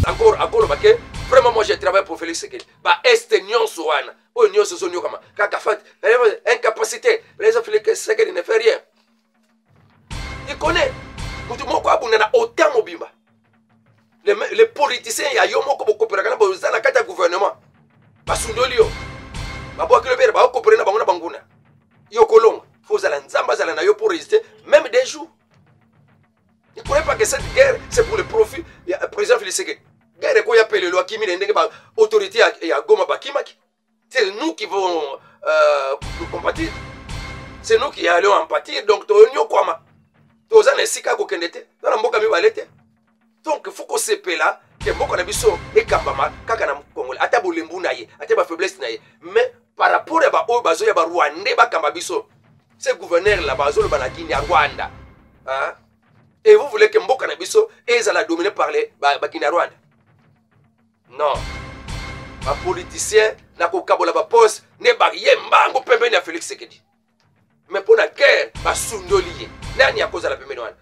encore baké vraiment moi j'ai travaillé pour Félix Sekedi ba est nyonso wana o nyonso so nyokama kaka fait incapacité les Félix Sekedi ne fait rien il connaît mutu moko abuna na autant mobimba les politiciens ya yo moko bokopera kana bozala kata gouvernement basundoli yo babwaki le bere ba okopera na bango na banguna yo kolonga faut zala nzamba zala na yo pour résister même des jours. Il ne connaît pas que cette guerre, c'est pour le profit. Le président Félix Sekedi. Guerre quoi appelle le loi qui met l'autorité à Goma Bakimaki. C'est nous qui vont compatir. C'est nous qui allons en pâtir. Donc, tu as quoi tu as un sika kokendete. Dans la mboka mi balete. Donc, il faut qu'on se paie là. Que mboka na biso et kambama kaka na Congolais. Ata bolembu na ye, ata ba faiblesse na ye. Mais par rapport à ba o bazo ya ba Rwanda ba kamba biso. Ce gouverneur là bazo le banakini à Rwanda. Hein? Et vous voulez que Mboka Nabiso et la dominé par les Bakina Rwanda? Non. Les politiciens, na kokabola ba poste, ne barrière mbango pembe na Félix Sekedi. Mais pour la guerre, ba sundolié. Nani a cause la pembe wana.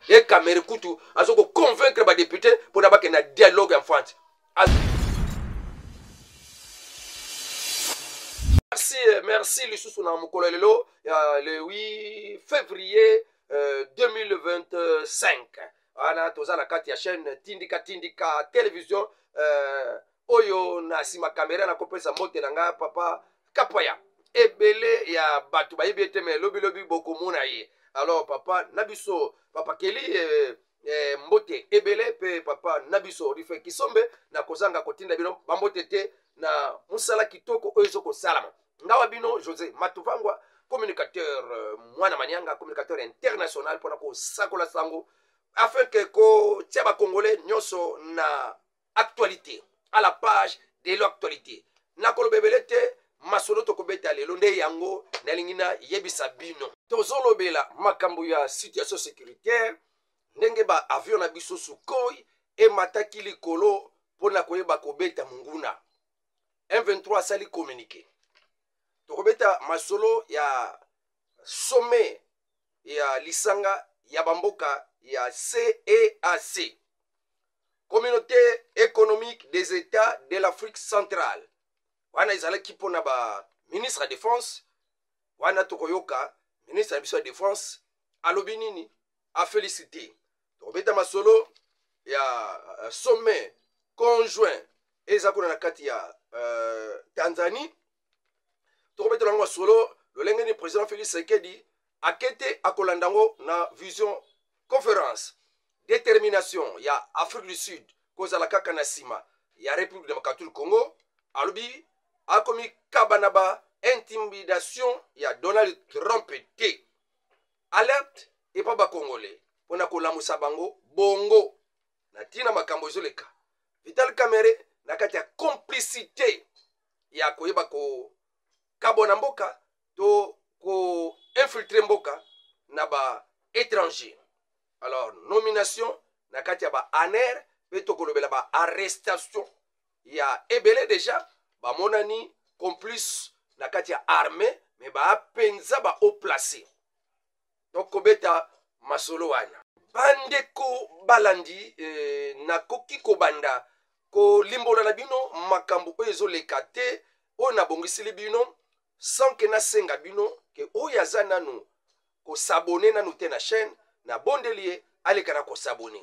Et Kamere Kutu, azo ko convaincre ba député pour na ba que na dialogue en France. Merci Lisusu na mukolo lelo le 8 février 2025. Ana toza na kati ya chaîne Tindika télévision oyo na sima caméra na kopesa mote na nga papa Kapaya ebele ya batu ba yebete me lobi bokomona ye. Alors papa Nabiso papa Keli mbote ebele pe papa Nabiso rife kisombe na kozanga kotinda bino bambote te na musala kitoko oyo zoko salama. Ngawa bino José Matuvangwa communicateur Mwana Manyanga, communicateur international pour la sakola sango afin que ko tiaba congolais nyoso na actualité à la page de l'actualité na kolobebelete masolo to kobeta lelo nde yango na lingina yebisa bino tozolobela makambo ya situation sécuritaire ndenge ba avion na biso Sukhoi e mataki likolo pona koyeba kobeta munguna M23 sali communiqué tokobeta masolo ya sommet ya lisanga ya bamboka ya CEAC, Communauté économique des États de l'Afrique centrale. Wana izala kipo na ba ministre de défense wana tokoyoka ministre de défense alobinini a félicité tokobeta masolo ya sommet conjoint ezakuna na kati ya Tanzanie tokobeta lango solo le président Félix Sekedi a kete akolandango na vision conférence détermination ya Afrique du Sud kozala kaka na sima ya République démocratique du Congo alobi akomi kabanaba intimidation ya Donald Trump te alerte et pas ba congolais pona kolamusa bango bongo na tina makambo ezoleka Vital Kamerhe na kati ya complicité ya koyeba ko kabona mboka to ko infiltrer mboka na ba étranger. Alors nomination na kati ya ba aner pe to kolobela ba arrestation ya ebele déjà ba monani complice na kati ya armée mais ba penza ba haut placé. Donc kobeta masolo wana bandeko balandi na koki kobanda ko limbola na bino makambo oyo ezoleka te oyo na bongisili bino sans que na senga bino ke oyo aza nanu ko s'abonner nanu te na chaîne na bondelie aleka na ko s'abonner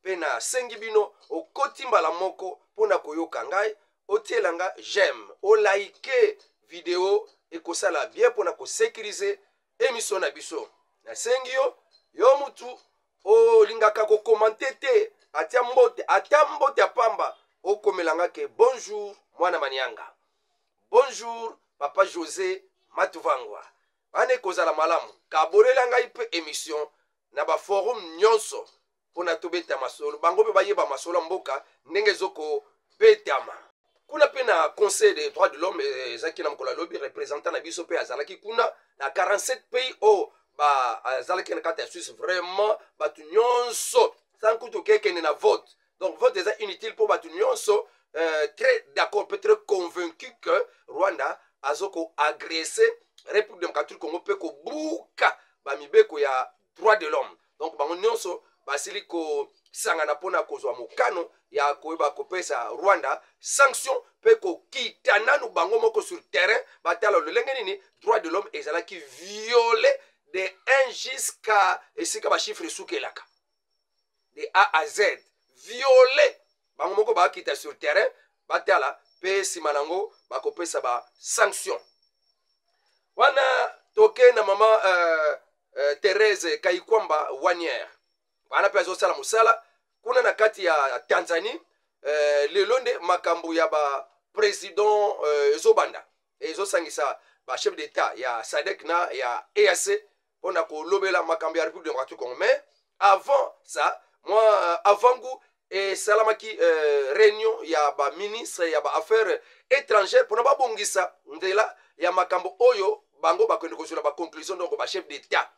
pe na sengi bino o kotimbala moko pona koyoka ngai otielanga j'aime o like vidéo e kosala bien pona ko sécuriser émission na biso na sengi yo mutu o lingaka ko commenter te atia mbote apamba o komelanga ke bonjour Mwana Manyanga, bonjour papa José Matuvangwa ane kozala malamu kabolela ngai pe émission na ba forum nyonso pona tobeta masolo bango pe bayeba masolo mboka ndenge zoko betama kuna pe na conseil des droits de l'homme ezaki na mkola lobby représentant na biso pe azalaki kuna na 47 pays o ba azalaki na kata ya Suisse vraiment batu nyonso sans kutu kekende na vote donc vote est inutile pour batu nyonso très d'accord peut-être convaincu que Rwanda azoko agressé République démocratique du Congo pe ko buka ba mibeko ya droit de l'homme donc bango nyonso basili ko sangana mpona kozwa mokano ya koyeba kopesa Rwanda sanction mpe kokita nanu bango moko sur terrain batala lolenge nini droit de l'homme ezalaki violé de 1 jusqu'à esika bachiffre esukelaka de A à Z violé bango moko bakita sur terrain batala mpe nsima nango bakopesa basanction wana toke na mama Thérèse Kayikwamba Wanière wana mpe azosala mosala kuna na kati ya Tanzanie lelo nde makambo ya président ezobanda ezosangisa chef d'état ya SADC na ya EAC mpona kolobela makambo ya République démocratique Congo mais avant ça moi avangu esalamaki réunion ya ministre ya affaires étrangères mpona babongisa nzela ya makambo oyo bango bakende kozwa conclusion donc chef d'état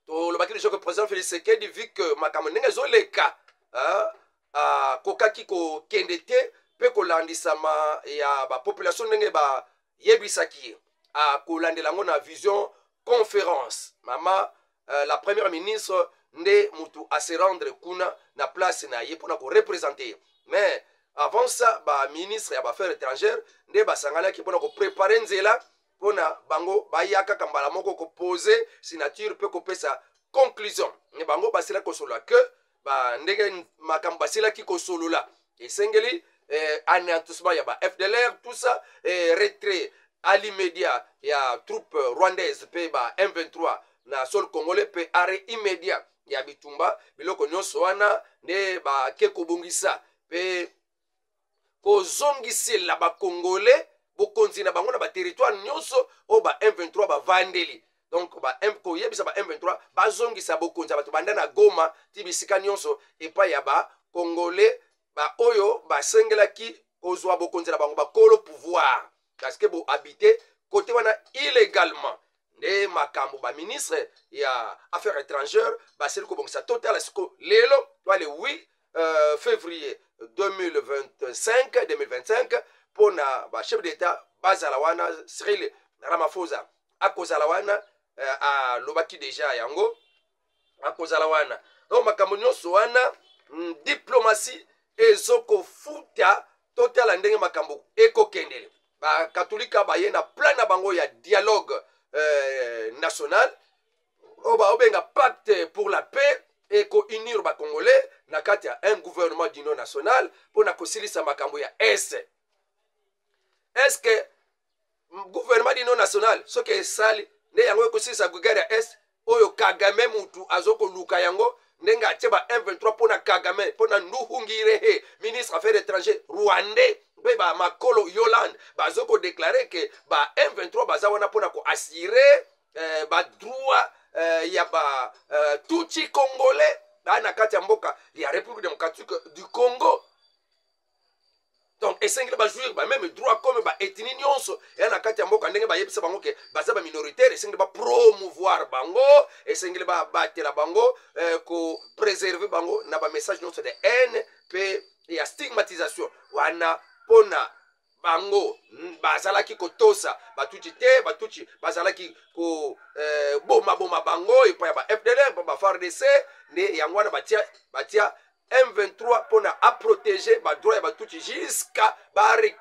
tolobaki déjà que président Félix Tshisekedi vu que makambo ndenge ezoleka kokaki kokende te mpe kolandisama ya population ndenge bayebisaki ye kolandela yango na vision conférence mama la première ministre nde mutu ase rendre kuna na place na ye mpona korepresente ye mais avant ça ministre ya affaires étrangères nde basanganaki mpona koprépare nzela mpona bango baya kaka mbala moko kopose signature mpe kopesa conclusion ne bango basila kosolola ke ndenge makambo basilaki kosolola esengeli anéantissement ya FDLR tout ça retrait à l'immédiat ya troupe rwandaise mpe M23 na sol congolais mpe arrêt immédiat ya bitumba biloko nyonso wana nde bake kobongisa mpe kozongisela bakongolais bokonzi na bango na baterritoire nyonso oyo M23 bavandeli donc koyebisa M23 bazongisa bokonzi ya bato banda na Goma ti bisika nyonso epai ya bakongolais oyo basengelaki kozwa bokonzi na bango bakolo pouvoir parce que bohabite kote wana illégalement nde makambo ministre ya affaires étrangères baseli kobongisa total siko lelo twa le 8 février 2025 mpona chef d'état bazala wana Cyril Ramaphosa akozala wana alobaki deja yango akozala wana donc makambo nyonso wana diplomatie ezokofuta totala ndenge makambo ekokendele bakatolika baye na plan na bango ya dialogue national oyo baobenga pacte pour la paix ekounir bakongolais na kati ya un gouvernement d'union nationale mpona kosilisa makambo ya est que gouvernement d'union nationale soki esali nde yango ekosilisa guerre ya est oyo Kagame mutu azokoluka yango ndenge atie M23 mpona Kagame mpona Nduhungirehe ministre affaires étrangères rwandais mpe makolo Yolande bazokodeklare ke M23 baza wana mpona koassire badroit ya tuti congolais na kati ya mboka ya République démocratique du Congo. Donc esengeli bajouir même droit comme ethnie nyonso ya na kati ya mboka ndenge bayebisa bango ke baza minoritaire esengeli promouvoir bango esengeli batela bango ko préserver bango na message nyonso de haine pe ya stigmatisation wana pona bango bazalaki kotosa batuchi te batuchi bazalaki ko boma bango epa ya FDLR pa FARDC ne yango wana batia M23 pona a protéger droit ya batuchi jusqu'à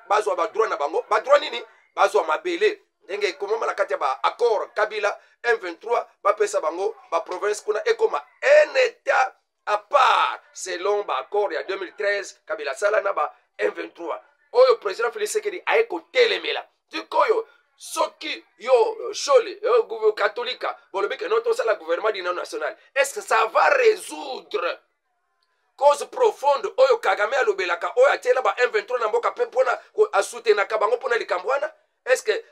bazwa droit na bango droit nini bazwa mabele ndenge komoma na kati ya accord Kabila M23 bapesa bango province kuna ekoma un état à part selon accord ya 2013 Kabila sala na M23 oyo président Félix Tshisekedi aye kotelemela tikoyo soki yo chole yo katolika bolobi ke non tosala gouvernement d'union nationale est-ce que ça va résoudre cause profonde oyo Kagame alobelaka oyo atiela M23 na mboka pe mpona asoutenaka bango mpona likambo wana est-ce que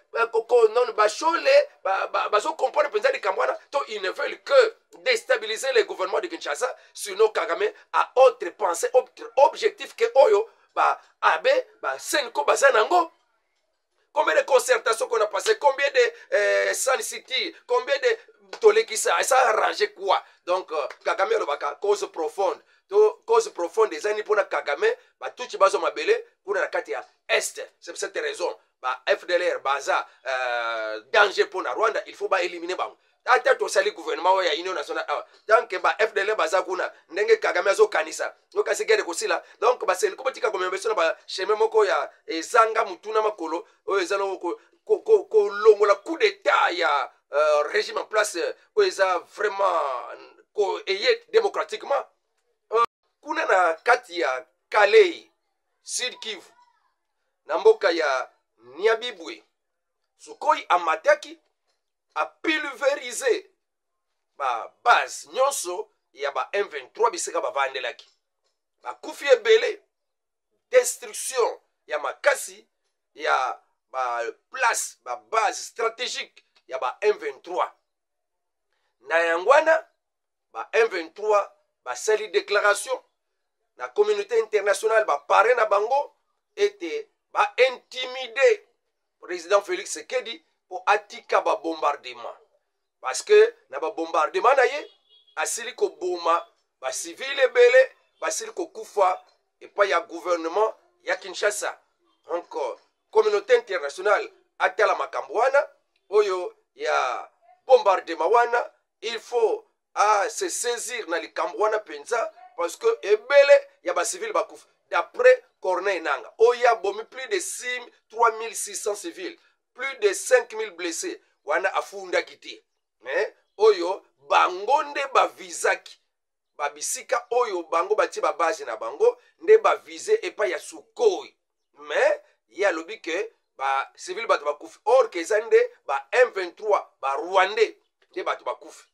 non bachole bazocomprendre mpenza likambo wana to ils ne veulent que déstabiliser les gouvernements de Kinshasa sinon Kagame a autre pensée autre objectif que oyo abe senko baza nango. Combien de concertations qu'on a passé, combien de Sun City, combien de tolekisa, ça a arrangé quoi? Donc Kagame lobaka cause profonde des années pour Kagame tout ci bazo mabele pour la kati ya est. C'est pour cette raison FDLR baza danger pour la Rwanda, il faut éliminer bango. ata tosali gouvernement ya union nationale awa donc ba FDL baza kuna ndenge Kagame azokanisa okasi gere kosila donc baseli kobotika komembeso na ba chemin moko ya ezanga mutuna makolo oyo ezalo kolongola coup d'état ya régime en place oyo eza vraiment eye démocratiquement kuna na kati ya Kalei Sud Kivu na mboka ya Nyabibwe Sukhoi amataki a pulvériser ba base nyonso ya ba M23 bisika bavandelaki bakufi ebele destruction ya makasi ya ba place ba base stratégique ya ba M23 na yangwana ba M23 basali déclaration na communauté internationale bapare na bango ete ba intimider président Félix Tshisekedi pour atika ba bombardement parce que na ba bombardement na ye asili ko boma ba civil ebele basili ko kufa et pas ya gouvernement ya Kinshasa donc communauté internationale atala makambo wana oyo ya bombardement wana il faut se saisir na likambo wana penza parce que ebele ya ba civil bakufa d'après Corneille Nanga oya bomi plus de 3600 civils plus de 5000 blessés wana afunda kiti oyo bango nde bavizaki babisika oyo bango batie babase na bango nde bavize epa ya Sukhoi mais ya lobi ke ba civil bato bakufi or ke eza nde ba M23 ba Rwandais nde bato bakufi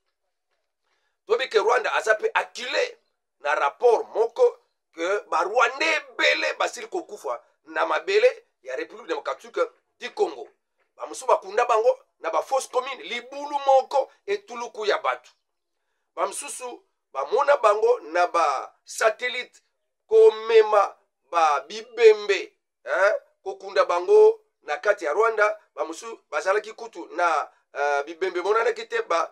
tobi ke Rwanda aza pe acculé na rapport moko que ba Rwandais ebele basili kokufa na mabele ya République démocratique du Congo bamusu bakunda bango na ba fausse commune libulu moko etuluku ya bato bamususu bamona bango na ba satellite komema ba bibembe kokunda bango na kati ya Rwanda bamusu bazalaki kutu na bibembe monana kite ba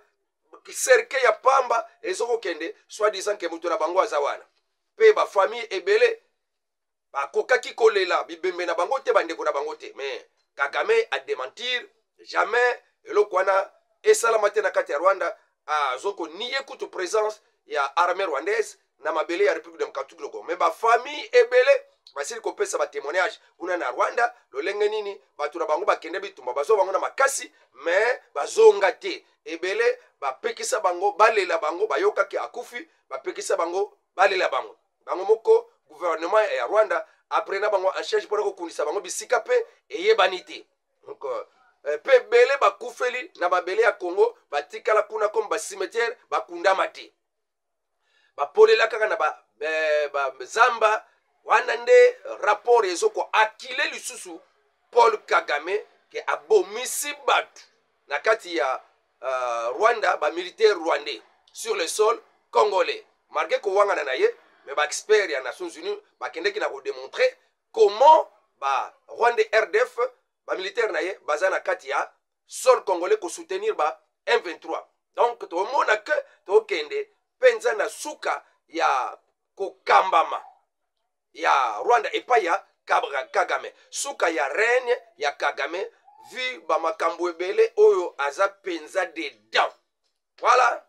cercle ya pamba ezoko kende soit disant que mutu na bango azawana pe ba famille ebele bakokaki kolela bibembe na bango te bandeko na bango te mais Kagame a démentir jamais eloko wana esalama te na kati ya Rwanda azoko niye kutu présence ya armée rwandaise na mabele ya République démocratique du Congo mais ba famille ebele basili kopesa ba témoignage una na Rwanda lolenge nini batu na bango bakende bitumba bazo bango na makasi mais bazonga te ebele bapekisa bango balela bango bayokaki akufi bapekisa bango balela bango bango moko gouvernement ya Rwanda après na bango en charge pour kokundisa bango bisika pe eyebani te donc pe bele bakufeli na babele ya Congo batikala kuna comme ba cimetière bakundama te bapolela kaka na ba zamba wana nde rapport ezoko akile lisusu Paul Kagame ke abomisi batu na kati ya Rwanda ba militaire rwandais sur le sol congolais marqué ko wanga na ye mais ba expert ya Nations Unies bakendeki na ko démontrer comment ba Rwanda RDF ba militaire na ye baza na kati ya sol congolais ko soutenir ba M23 donc to mona que to kende penza na suka ya kokambama ya Rwanda epa ya Kagame suka ya règne ya Kagame vu ba makambo ebele oyo aza penza dedans voilà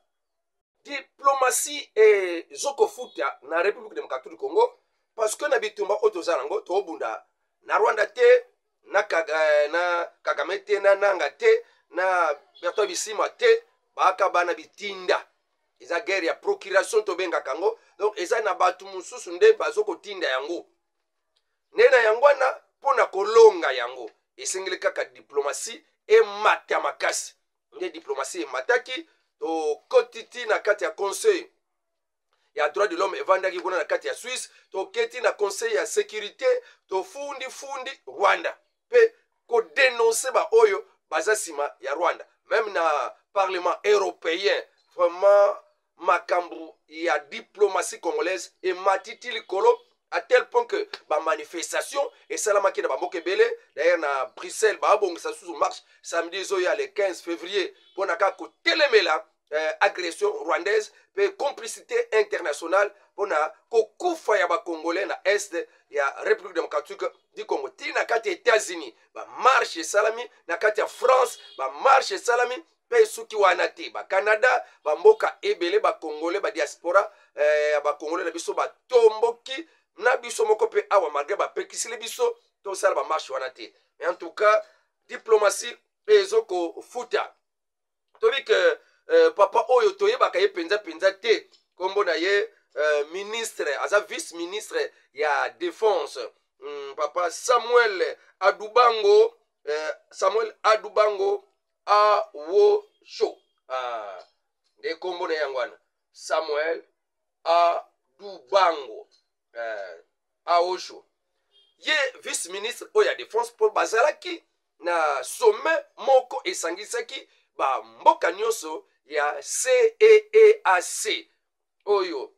diplomatie et zokofuta na République démocratique du Congo parce que na bitumba otozanango to bunda na Rwanda te na Kagame te na Nanga te na Bertrand Bisimwa te baka bana bitinda eza guerre ya procuration to benga kango donc eza na batu mususu nde bazoko tinda yango nena yangwana pona kolonga yango esengeli kaka diplomatie e mata makasi nde diplomatie e mataki to kotiti na kati ya conseil ya droit de l'homme evandaki kuna na kati ya Suisse to keti na conseil ya sécurité to fundi Rwanda pe ko dénoncer ba oyo baza sima ya Rwanda même na parlement européen vraiment makambu ya diplomatie congolaise et matiti likolo à tel point que ba manifestation et salamaki na bamboka ebele d'ailleurs na Bruxelles ba bongisa sous marche samedi zoya le 15 février pona ka ko telemela agression rwandaise pe complicité internationale pona ko kufa ya ba congolais na est ya République démocratique du Congo ti na kati États-Unis ba marche salami na kati ya France ba marche salami mpe suki wana te bacanada bamboka ebele bacongolais badiaspora bacongolais na biso batomboki na biso moko mpe awa malgré bapekisili biso tosala bamarshe wana te. Mais en tout cas diplomatie ezokofuta tobi ke papa oyo toyebaka ye penza te kombo na ye ministre aza vice ministre ya défense papa Samuel Adubango Awosho nde kombo na yango wana Samuel Adubango Awosho ye vice ministre oyo ya défense mpo bazalaki na sommet moko esangisaki bamboka nyonso ya CEEAC oyo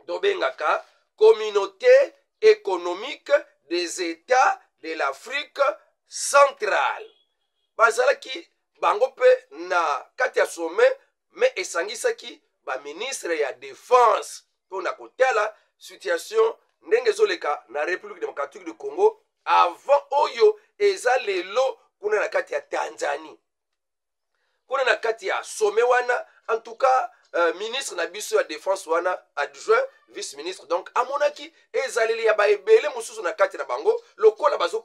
tobengaka communauté économique des états de l'Afrique centrale. Bazalaki bango pe na kati ya sommet me esangisaki baministre ya défense mpona kotala situation ndenge ezoleka na République démocratique du Congo avant oyo eza lelo kuna na kati ya Tanzanie. Kuna na kati ya sommet wana en tout cas ministre na biso ya défense wana adjoint vice ministre donc amonaki ezaleli ya baebele mosusu na kati na bango lokola bazo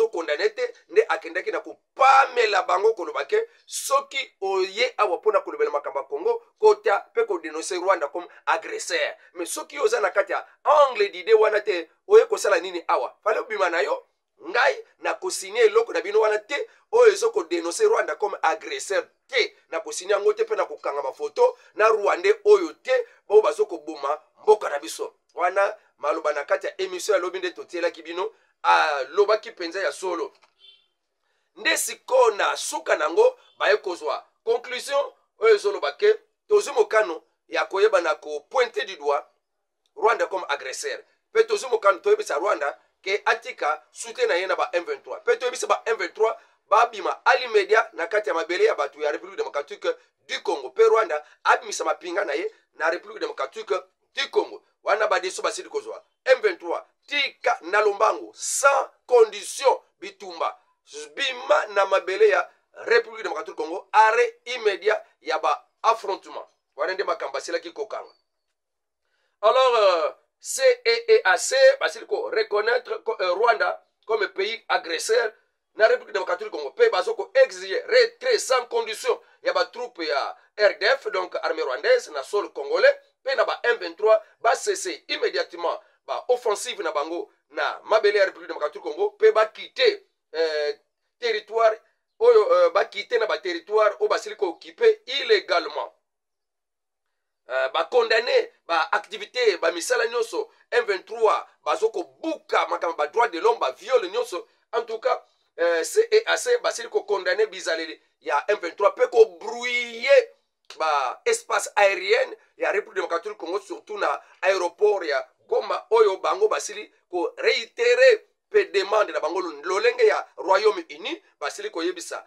condamné te nde akendaki na kopamela bango koloba ke soki oye awa mpona kolobela makambo ya Congo kota mpe kodénoncer Rwanda comme agresseur. Mais soki oza na kati ya angle d'idée wana te oye kosala nini awa fale obima na yo ngai na kosigner eloko na bino wana te oyo ezokodénoncer Rwanda comme agresseur te na kosigner yango te mpe na kokanga mafoto na Rwandais oyo te bao bazokoboma mboka na biso wana maloba na kati ya émission ya lobi nde totielaki bino alobaki mpenza ya solo nde siko na suka nango baye kozwa conclusion oyo ezoloba ke tozwi mokano ya koyeba na kopointe du doigt Rwanda comme agresseur mpe tozwi mokano toyebisa Rwanda ke atika soutien na ye na ba M23 mpe toyebisa ba M23 babima alimedia na kati ya mabele ya bato ya République démocratique du Congo mpe Rwanda abimisa mapinga na ye na République démocratique du Congo wana badeso basili kozwa M23 tika na lombango sans condition bitumba bima na mabele ya République démocratique du Congo arrêt immédiat ya ba affrontement wana nde makambo asilaki kokanga. Alors CEEAC basili ko reconnaître Rwanda comme pays agresseur na République démocratique du Congo pe bazoko exiger retrait sans condition ya ba troupe ya RDF donc armée rwandaise na sol congolais pe na ba M23 ba cesser immédiatement ba offensive na bango na mabele ya République démocratique du Congo pe ba quitter territoire oyo ba quitter na ba territoire o basili ko occuper illégalement ba condamné ba activité ba misala nyonso M23 bazoko buka makamba ba droit de l'homme ba viole nyonso en tout cas CEAC basili ko condamné bizaleli ya M23 pe ko brouiller ba espace aérien ya République démocratique du Congo surtout na aéroport ya Goma oyo bango basili ko réitérer pe demande na bango lolenge ya Royaume-Uni basili ko yebisa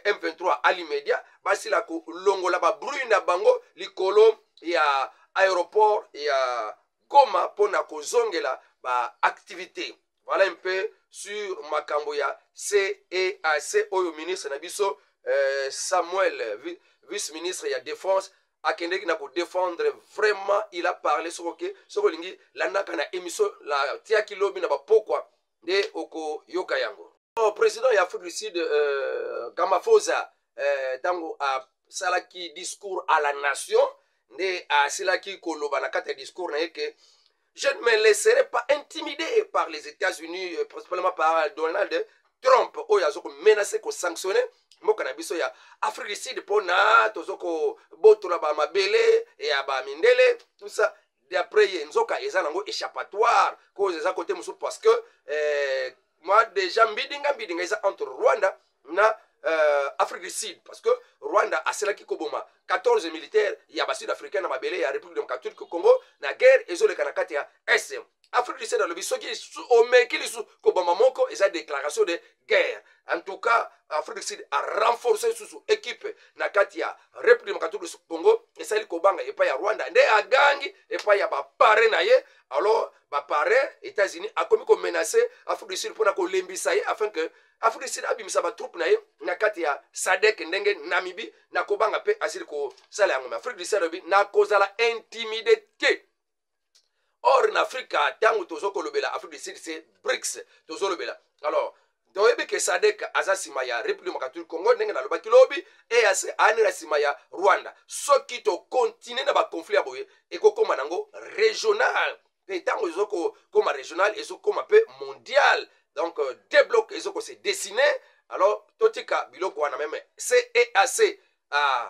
M23 alimedia basila ko longola ba bruit na bango likolo ya aéroport ya Goma pona ko zongela ba activité. Voilà un peu sur makambo ya CEAC oyo ministre na biso Samuel vice-ministre ya défense akendeki na ko défendre vraiment il a parlé sur que soko lingi landaka na émission la tiaki lobi na bapokwa nde oko yoka yango. Président ya Afrique du Sud Ramaphosa tango a salaki discours à la nation nde a silaki koloba na kati discours na yeke je ne me laisserai pas intimider par les États-Unis, principalement par Donald Trump, où il y a menacé de sanctionner. Mboka na biso ya Afrique du Sud pona tozoko botola ba mabele ya ba mindele tout ça d'après nzoka eza nango échappatoire cause eza côté musu parce que moi déjà mbidinga eza entre Rwanda na Afrique du Sud parce que Rwanda a selaki koboma 14 militaires ya ba sud-africains na mabele ya République démocratique du Congo na guerre ezoleka na kati ya SM. Afrique du Sud dans le bisoki o mekili su koboma moko eza déclaration de guerre. En tout cas, Afrique du Sud a renforcé sous équipe na kati ya République démocratique du Congo et sali kobanga et pas ya Rwanda nde agangi et pas ya ba pare na ye alors bapare États-Unis akomi komenace Afrique du Sud mpona kolembisa ye afin que Afrique du Sud abimisa batroupe na ye na kati ya SADC ndenge Namibie na kobanga mpe asili kosala yango. Afrique du Sud alobi nakozala intimidé te. Or en Afrique ntango tozokolobela Afrique du Sud c'est BRICS tozolobela. Alors toyebi ke SADC aza nsima ya République démocratique Congo ndenge nalobaki lobi EAC ani na nsima ya Rwanda. Soki tokontinue na baconflit ya boye ekokoma nango régional mpe ntango ezokokoma régional ezokoma mpe mondial. Donc deux blocs ezokose dessiner. Alors totika biloko wana meme CEAC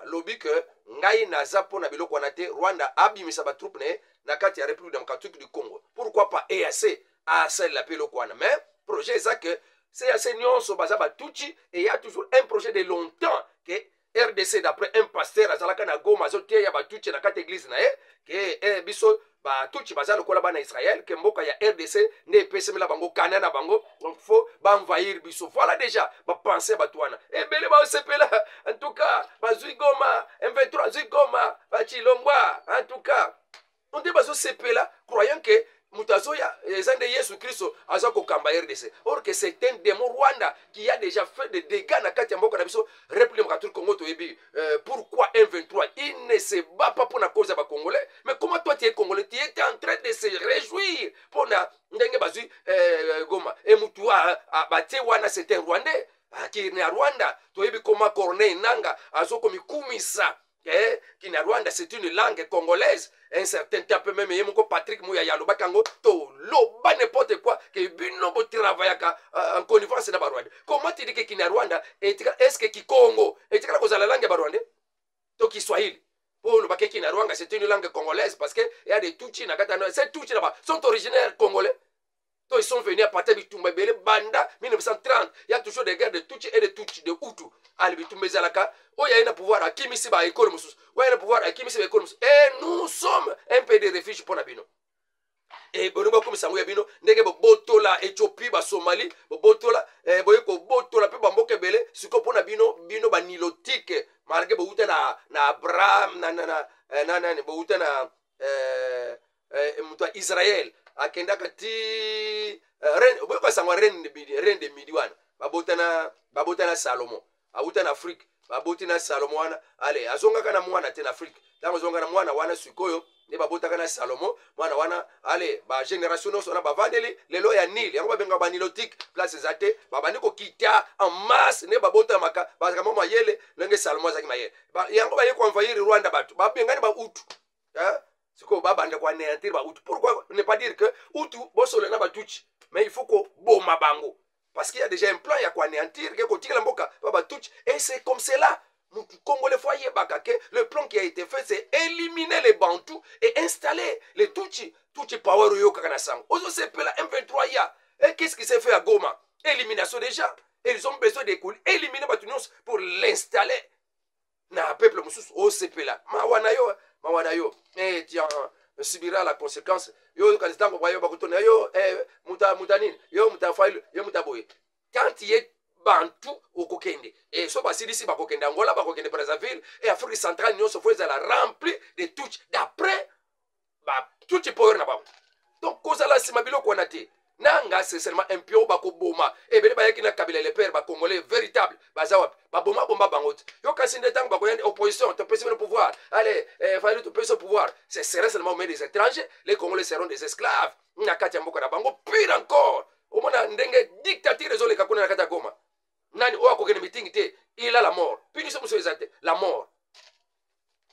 lobi ke ngai naza mpona biloko wana te. Rwanda abimisa batroupe ne na kati ya République démocratique du Congo. Pourquoi pas EAC asalela mpe eloko wana? Mais projet eza ke CAC nyonso baza batuchi et il y a toujours un projet de longtemps que RDC d'après un pasteur azalaka na Goma azoteya batuchi na kati église na ye ke biso batuchi baza lokola bana Israël ke mboka ya RDC ne epesemela bango kana na bango, donc faut envahir biso. Voilà déjà ba penser batwana ebele ba sepela. En tout cas bazui Goma M23 zui Goma bachilongwa. En tout cas on dit bazo sepela croyant que Mutazoya, Zande Yesu Christo, Azako Kamba RDC. Or que c'est un démon Rwanda qui a déjà fait des dégâts dans Katiamboka Nabiso, République démocratique Congo Toyebi. Pourquoi M23? Il ne se bat pas pour la cause des Congolais. Mais comment toi tu es Congolais? Tu étais en train de se réjouir pour la Ndenge Bazu Goma. Et Mutua, Batewana, c'était un Rwandais. Qui est à Rwanda. Toyebi comment Corneille Nanga, Azoko Mikumisa. Qui na Rwanda c'est une langue congolaise. Un certain temps même yemoko Patrick Mouya yaloba kango to loba n'importe quoi que bino bo travaillaka en connivence na Rwanda. Comment tu dis que qui na Rwanda est-ce que qui Congo et tu cause la langue Rwanda to qui Swahili pour le baké qui na Rwanda c'est une langue congolaise parce que il y a des Tutsi na katana ces Tutsi là-bas sont originaires congolais. Ils sont venus à partir de Bitumba Bele Banda 1930. Il y a toujours des guerres de Tutsi et de Tutsi, de Hutu. Al Bitumba Zalaka. Oh, il y a un pouvoir à Kimisi ba école Moussous. Ouais, il y a un pouvoir à Kimisi ba école Moussous. Et nous sommes un pays de refuge pour Nabino. Et bonoba comme ça mouya bino ndenge botola Éthiopie ba Somalie botola boyeko botola pe bamboke belé siko pona bino ba nilotique malgré bouta na Abraham na bouta na muta Israël akenda kati ren boyeko sangwa ren de Midian babota na Salomon auta na Afrique baboti na Salomon wana ale azonga kana mwana te na Afrique tango zonga na mwana wana sikoyo ne babotaka na Salomon mwana wana ale ba génération no sona bavandeli lelo ya Nil yango babenga ba nilotique place zate babandi ko kita en masse ne babota maka bazaka mama yele lenge Salomon zaki mayele yango ba yeko envahir Rwanda batu babengani ba Hutu siko babande kwa néantir ba Hutu. Pourquoi ne pas dire que Hutu bosole na ba Tutsi mais il faut ko boma bango parce qu'il y a déjà un plan, il y a quoi anéantir, et c'est comme cela. Congolais foyer Bakake, le plan qui a été fait, c'est éliminer les Bantous et installer les Tutsi. Tutsi Power Yo Kakanasang. Ozo Sepela M23 ya. Et qu'est-ce qui s'est fait à Goma? Élimination déjà. Et ils ont besoin d'écouler, éliminer Batunios pour l'installer. Na peuple Moussous, o Sepela. Mawanayo. Et tiens. Subira la conséquence. Yo kanzitango kwa yo bakutona yo mutanin yo mutafail yo mutaboye. Quand il est bantu au kokende et so basili si bakokende Angola bakokende Brazzaville et Afrique centrale nous se faisait la remplie de tout d'après ba tout power na ba. Donc cause la simabilo ko nati. Nanga c'est seulement un pio bako boma et bele ba yakina kabila les pères ba congolais véritable bazawap ba boma bomba bangot yo kasinde tang ba koyande opposition to pèse le pouvoir allez fallait to pèse le pouvoir c'est seulement mais des étrangers les congolais seront des esclaves na kati mboka na bango pire encore au mona ndenge dictature rezole kakuna na kata Goma nani o akokene meeting te il a la mort punition muso ezate la mort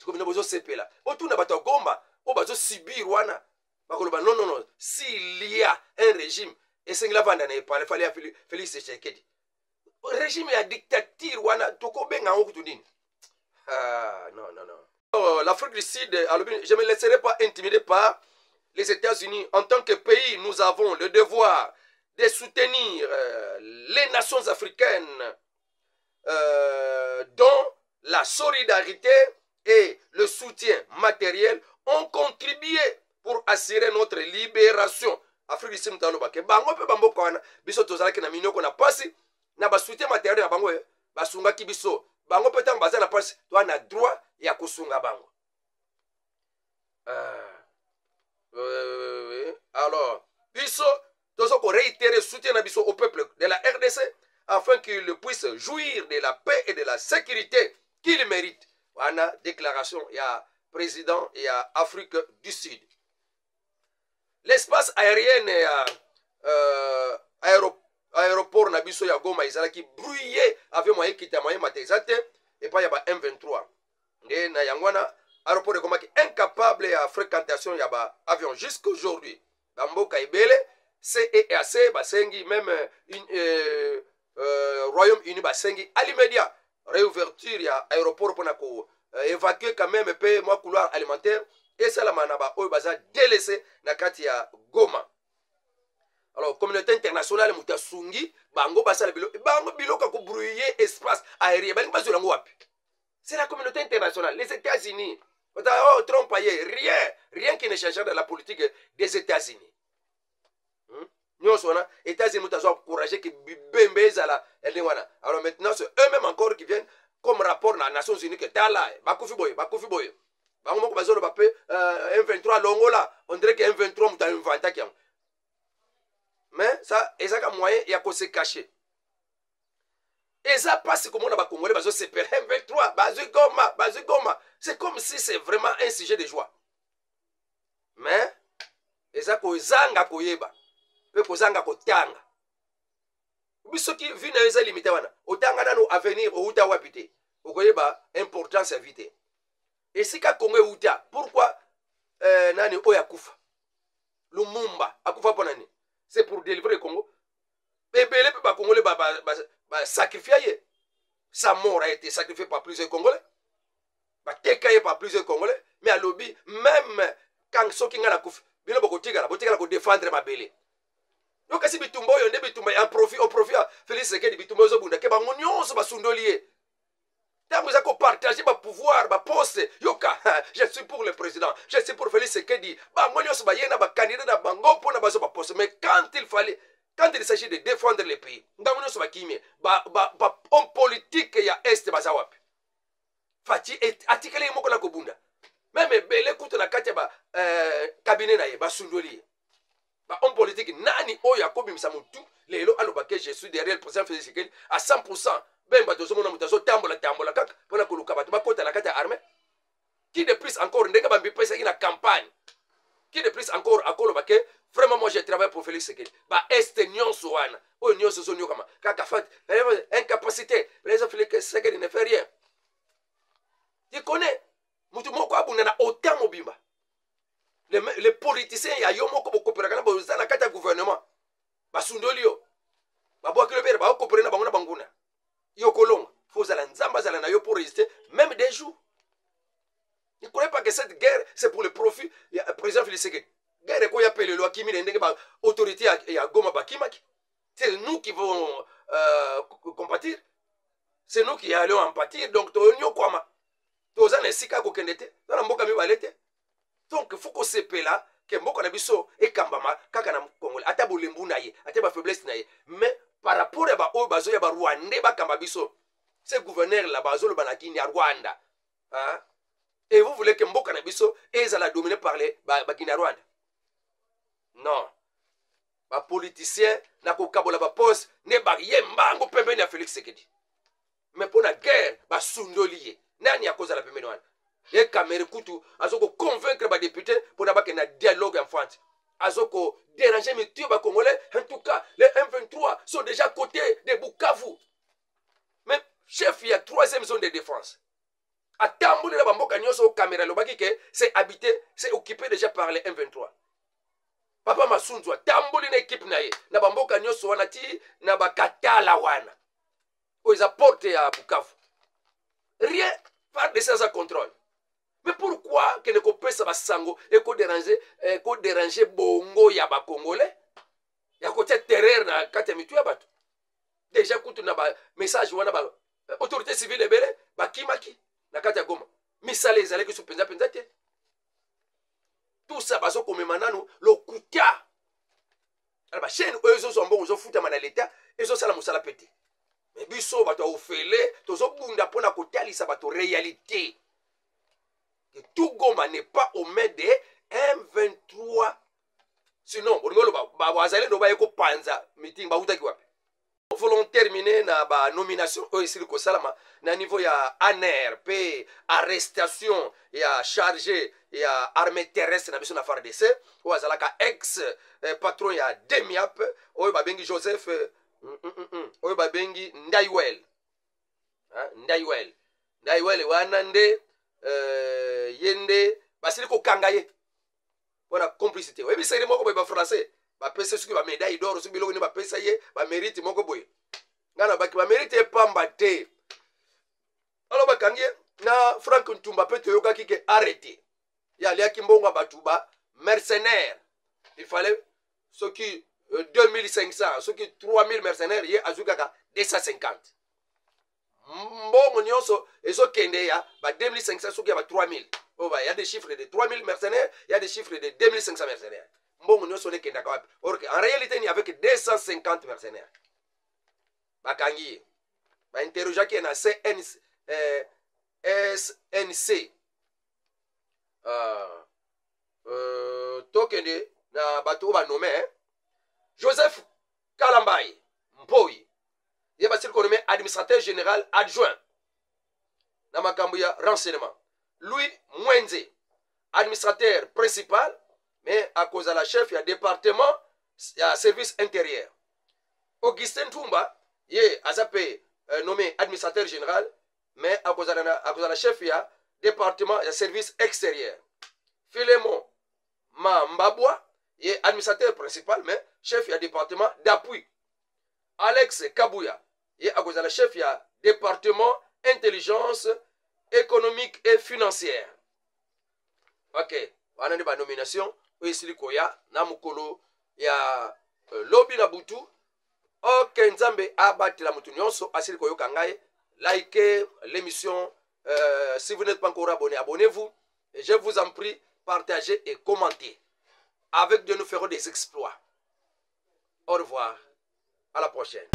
comme nous bozo sepela otuna bato Goma o bazo subir wana. Non, s'il y a un régime, et c'est la vente n'est pas, il fallait Félix Tshisekedi. Régime et dictature, wana toko benga okutudini. Non. L'Afrique du Sud, je ne me laisserai pas intimider par les États-Unis. En tant que pays, nous avons le devoir de soutenir les nations africaines dont la solidarité et le soutien matériel ont contribué pour assurer notre libération. Afrique du Sud mutaloba ke bango pe bambo kwana biso tozalaki na minoko na pasi na ba soutien matériel na bango basunga ki biso bango pe tang baza na pasi to na droit ya kusunga bango. Alors Alors, biso, tozo ko réitérer soutien à biso au peuple de la RDC afin qu'il puisse jouir de la paix et de la sécurité qu'il mérite. Voilà, déclaration, il y a président et à Afrique du Sud. L'espace aérien et aéroport Nabiso ya Goma qui bruyait avec moyen qui était moyen matezate et pas y a M23. Et na yangwana aéroport de Goma qui incapable à fréquentation y a avion jusqu'aujourd'hui. Bamboka ibele CEAC basengi même Royaume-Uni basengi à l'immédiat réouverture ya aéroport pour évacuer quand même peu moi couloir alimentaire et ça la manaba oyo baza délaissé na kati ya Goma. Alors communauté internationale mutasungi bango basala bilo bango biloka ko brouiller espace aérien balingi bazolango wapi. C'est la communauté internationale, les États-Unis. Oh, Trump rien qui ne change dans la politique des États-Unis. Nous sommes États-Unis mutazo encourager que bembe zala elingwana. Alors maintenant c'est eux-mêmes encore qui viennent comme rapport dans les Nations Unies que tala bakufi boy. Bango moko bazolo bape M23 longola, on dirait que M23 muta inventa kiam. Mais ça ezaka moyen ya ko se cacher. Et ça passe comme on a congolais bazo se perd M23 bazigoma. C'est comme si c'est vraiment un sujet de joie. Mais eza ko zanga ko yeba. Pe ko zanga ko tanga. Biso ki vi na eza limité wana. Otanga nanu avenir o uta wapité. Okoyeba importance éviter. Et si ka Congo uta, pourquoi nani oya kufa? Lumumba akufa pour nani? C'est pour délivrer le Congo. Bébélé peut pas Congolais sacrifier. Sa mort a été sacrifiée par plusieurs Congolais. Tekaye par plusieurs Congolais. Mais à lobby, même quand Sokinga la kufa, bino bokotika la défendre ma belé. Donc si bitumba yonde bitumba en profit Félix Sekedi bitumba zo bunda ke ba nyonso basundolié. Tant vous avez partagé ma pouvoir, ma poste, yoka, je suis pour le président, je suis pour Félix Sekedi. Mais quand il s'agit de défendre le pays, homme politique il y a Est Bazawap. Fati atikele moko la kobunda. Même belé kuta na kati ba cabinet na ye ba sundoli. Ba homme politique nani oya kobi msamutu lelo alobake je suis derrière le président Félix Sekedi à 100%. Ben bato mona mutazo tambola kaka pona koluka bato bakota na kati ya armée. Qui de plus encore ndenga bambi pesa ina campagne. Qui de plus encore akolo bake vraiment moi je travaille pour Félix Sekedi. Ba est nyonso wana. O nyonso so nyokama. Kaka fat incapacité. Les Félix Sekedi ne fait rien. Tu connais mutu moko abuna na autant mobimba. Les politiciens ya yo moko bokopera ba uzana kati ya gouvernement. Basundolio. Ba boa kilo bere ba okopera na banguna banguna. Yokolong, faut la nzamba zala na yo pour résister même des jours. Ne croyez pas que cette guerre c'est pour le profit du président Félix Sekedi. Guerre ko ya pele lo akimi ndenge ba autorité ya Goma bakimaki. C'est nous qui vont compatir. C'est nous qui allons en pâtir donc to nyo kwama. To za na sika ko kendete, na mboka mi balete. Donc il faut qu'on se pela que mboka na biso e kambama kaka na Congolais ata bolembu na ye, ata ba faiblesse na ye. Mais par rapport à ba bazo ya ba Rwanda ba kambabiso ce gouverneur la bazo le banakini à Rwanda hein? Et vous voulez que mboka na biso ezala dominé par les ba Rwanda? Non, ba politicien na ko kabola ba poste ne ba yembango pembeni ya Félix Sekedi. Mais pour la guerre ba sundolié nani a cause la pembeni wana et Kamere Kutu azoko convaincre ba député pour na ba que na dialogue enfant. Azoko déranger mes tuyaux congolais. En tout cas, les M23 sont déjà à côté de Bukavu. Mais chef, il y a 3e zone de défense. À Tambouli, la Bamboka Nyoso au caméra, le Baki, c'est habité, c'est occupé déjà par les M23. Papa Masunzwa, Tambouli na équipe naye, na Bamboka Nyoso wanati, na Bakatala wana. Où ils apportent à Bukavu. Rien, pas de ça contrôle. Mais pourquoi que ne peut pas sango et ko déranger bongo ya ba congolais ya côté terreur na kati mitu ya bato déjà kutu na ba message wana ba autorité civile belé ba kimaki na kati ya Goma misale ezale ki supenza penza te tout ça baso komemananu lokuta ala ba chaîne ezo sombo zo futa mana l'état ezo sala musala pété mais biso bato ofele tozo bunda pona kotalisa bato réalité que tout Goma n'est pas au main des M23. Sinon, wazalendo baye kopanza meeting bautaki wapi volon terminer na ba nomination oyo esili kosalama na niveau ya ANR pe arrestation ya chargé ya armée terrestre na biso na FARDC oyo azalaka ex patron ya DEMIAP oyo babengi Joseph oyo babengi Ndaiwel Ndaiwel wana nde yende basili kokanga ye wana complicité oyebi seri moko boye bafrançais bapesa soki bamédaille d'or soki biloko nini bapesa ye bamérite moko boye ngana baki bamérite epamba te alo bakangi na Frank Ntumba mpe toyokaki ke arrêté ye aliaki mbongo ya bato ba mercenaire il fallait soki 2500 soki 3000 mercenaires ye azwi kaka 250 mbongo nyonso ezokende ya ba 2500 soki ya ba 3000 il y a des chiffres de 3000 mercenaires, il y a des chiffres de 2500 mercenaires. Bon, nous sommes en réalité, il n'y avait que 250 mercenaires. Bakangi, ba interroger qui est na SNC, tokende na bato ba nommé Joseph Kalambay Mpoyi. Il va être nommé administrateur général adjoint dans makambo ya renseignement. Louis Mwenze, administrateur principal, mais à cause de la chef, il y a département, il y a service intérieur. Augustin Tumba, il est nommé administrateur général, mais à cause de la chef, il y a département, il y a service extérieur. Philemon Mbabwa, il est administrateur principal, mais chef, il y a département d'appui. Alex Kabouya, il est à cause de la chef, il y a département intelligence économique et financière. Ok, on a une nomination. Oisili koya na mukolo ya lobby na butu. Ok, nzambe abati la mutu nyonso asili koyo kangaye. Likez l'émission. Si vous n'êtes pas encore abonné, abonnez-vous. Et je vous en prie, partagez et commentez. Avec Dieu, nous ferons des exploits. Au revoir. À la prochaine.